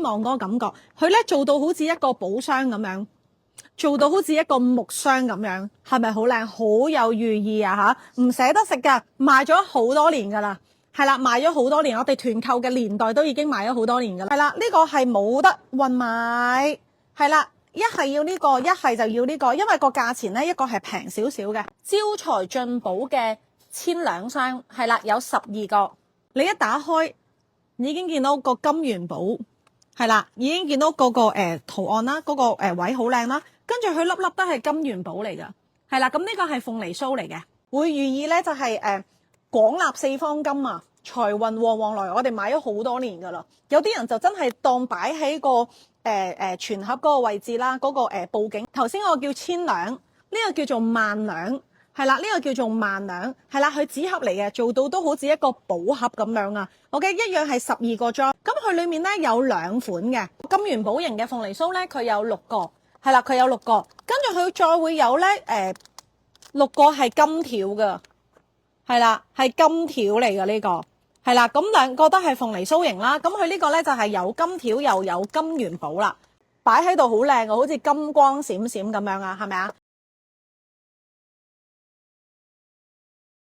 望嗰個感覺。佢咧做到好似一個寶箱咁樣，做到好似一個木箱咁樣，係咪好靚？好有寓意啊吓，唔捨得食噶，賣咗好多年噶啦，係啦，賣咗好多年，我哋團購嘅年代都已經賣咗好多年噶啦，係啦，呢個係冇得混買，係啦，一係要呢個，一係就要呢個，因為個價錢咧，一個係平少少嘅招財進寶嘅千兩箱，係啦，有12個，你一打開已經見到個金元寶，係啦，已經見到嗰個圖案啦，嗰個位好靚啦，跟住佢粒粒都係金元寶嚟噶，係啦，咁呢個係鳳梨酥嚟嘅，會寓意咧就係廣納四方金啊，財運旺旺來，我哋買咗好多年噶啦，有啲人就真係當擺喺個全盒嗰個位置啦，嗰個佈景，頭先嗰個叫千兩，呢個叫做萬兩。係啦，呢個叫做萬兩，係啦，佢紙盒嚟嘅，做到都好似一個寶盒咁樣啊。OK，一樣係12個裝，咁佢裡面咧有2款嘅金元寶型嘅鳳梨酥咧，佢有6個，係啦，佢有6個，跟住佢再會有咧6個係金條㗎，係啦，係金條嚟嘅呢個，係啦，咁2個都係鳳梨酥型啦，咁佢呢個咧就係有金條又有金元寶啦，擺喺度好靚嘅，好似金光閃閃咁樣啊，係咪啊？